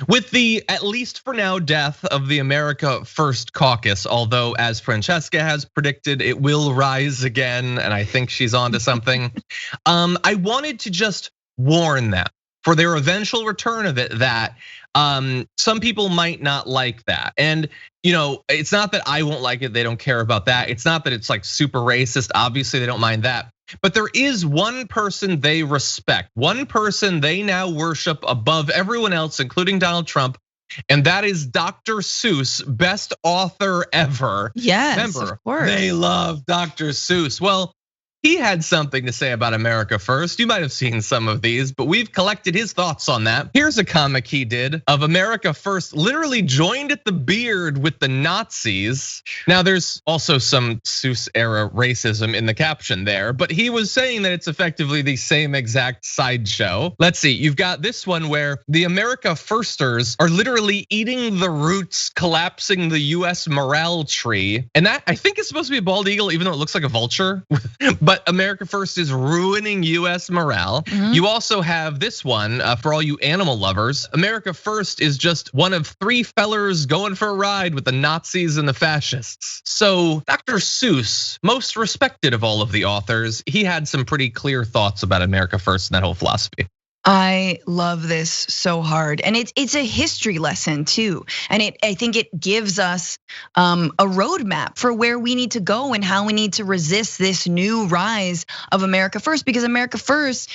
With the, at least for now, death of the America First caucus, although as Francesca has predicted, it will rise again, and I think she's onto something. I wanted to just warn them for their eventual return of it that some people might not like that. And it's not that I won't like it, they don't care about that. It's not that it's like super racist, obviously they don't mind that. But there is one person they respect, one person they now worship above everyone else, including Donald Trump, and that is Dr. Seuss, best author ever. Yes, remember, of course. They love Dr. Seuss. Well, he had something to say about America First. You might have seen some of these, but we've collected his thoughts on that. Here's a comic he did of America First, literally joined at the beard with the Nazis. Now there's also some Seuss era racism in the caption there, but he was saying that it's effectively the same exact sideshow. Let's see, you've got this one where the America Firsters are literally eating the roots, collapsing the US morale tree. And that I think is supposed to be a bald eagle, even though it looks like a vulture. But America First is ruining US morale. You also have this one for all you animal lovers. America First is just one of 3 fellers going for a ride with the Nazis and the fascists. So Dr. Seuss, most respected of all of the authors, he had some pretty clear thoughts about America First and that whole philosophy. I love this so hard, and it's a history lesson too. And I think it gives us a roadmap for where we need to go and how we need to resist this new rise of America First. Because America First,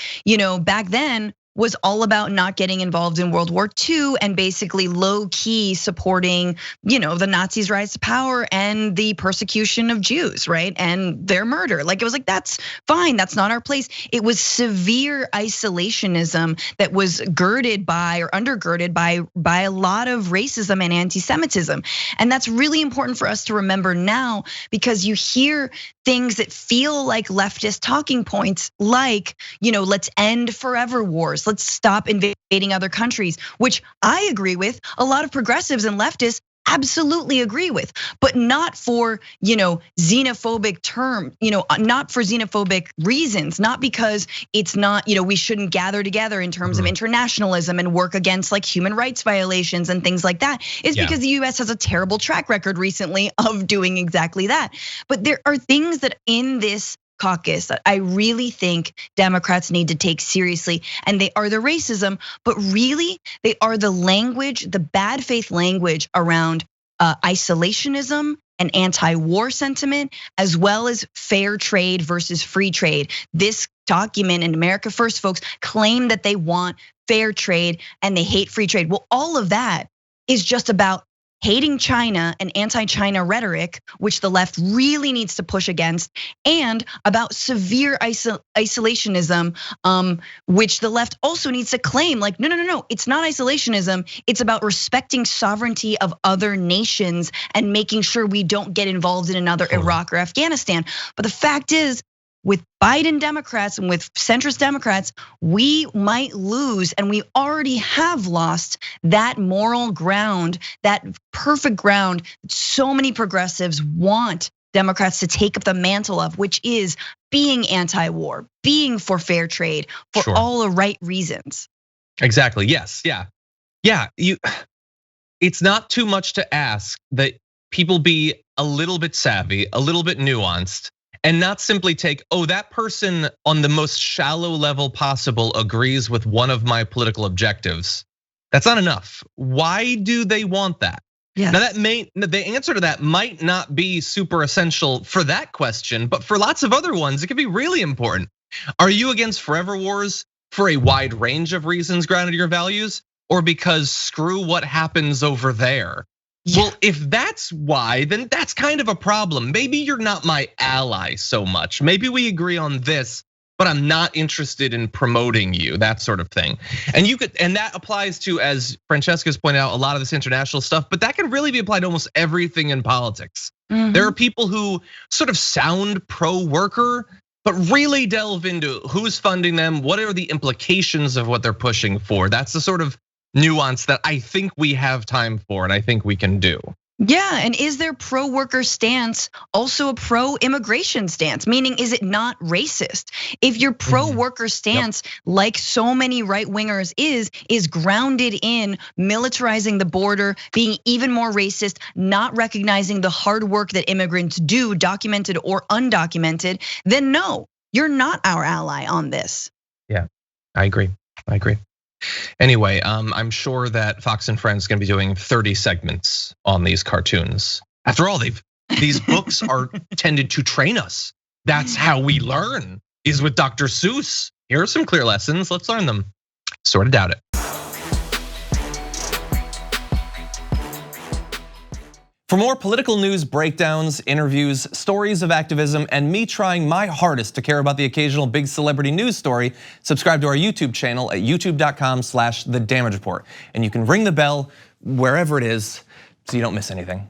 back then was all about not getting involved in World War II and basically low key supporting, the Nazis' rise to power and the persecution of Jews, right? And their murder. Like it was like, that's fine, that's not our place. It was severe isolationism that was girded by or undergirded by a lot of racism and anti-Semitism. And that's really important for us to remember now, because you hear things that feel like leftist talking points, like, let's end forever wars. Let's stop invading other countries, which I agree with. A lot of progressives and leftists absolutely agree with, but not for, xenophobic not for xenophobic reasons, not because it's not, we shouldn't gather together in terms of internationalism and work against like human rights violations and things like that. It's because the US has a terrible track record recently of doing exactly that. But there are things that in this caucus that I really think Democrats need to take seriously, and they are the racism, but really they are the language, the bad faith language around isolationism and anti-war sentiment, as well as fair trade versus free trade. This document in America First folks claim that they want fair trade and they hate free trade. Well, all of that is just about hating China and anti-China rhetoric, which the left really needs to push against, and about severe isolationism, which the left also needs to claim, like, no, it's not isolationism. It's about respecting sovereignty of other nations and making sure we don't get involved in another Iraq or Afghanistan. But the fact is, with Biden Democrats and with centrist Democrats, we might lose, and we already have lost that moral ground, that perfect ground that so many progressives want Democrats to take up the mantle of, which is being anti-war, being for fair trade, for all the right reasons. Exactly, yes, yeah. It's not too much to ask that people be a little bit savvy, a little bit nuanced, and not simply take, that person on the most shallow level possible agrees with one of my political objectives. That's not enough. Why do they want that? Yes. Now the answer to that might not be super essential for that question, but for lots of other ones, it can be really important. Are you against forever wars for a wide range of reasons grounded in your values, or because screw what happens over there? Well, if that's why, then that's kind of a problem. Maybe you're not my ally so much. Maybe we agree on this, but I'm not interested in promoting you, that sort of thing. And that applies to, as Francesca's pointed out, a lot of this international stuff, but that can really be applied to almost everything in politics. There are people who sort of sound pro-worker, but really delve into who's funding them, what are the implications of what they're pushing for. That's the sort of nuance that I think we have time for and I think we can do. Yeah, and is their pro-worker stance also a pro-immigration stance? Meaning, is it not racist? If your pro-worker stance, like so many right-wingers is grounded in militarizing the border, being even more racist, not recognizing the hard work that immigrants do, documented or undocumented, then no, you're not our ally on this. Yeah, I agree. Anyway, I'm sure that Fox and Friends is gonna be doing 30 segments on these cartoons. After all, these books are tended to train us. That's how we learn, is with Dr. Seuss. Here are some clear lessons, let's learn them. Sort of doubt it. For more political news breakdowns, interviews, stories of activism, and me trying my hardest to care about the occasional big celebrity news story, subscribe to our YouTube channel at youtube.com/The Damage Report. And you can ring the bell wherever it is so you don't miss anything.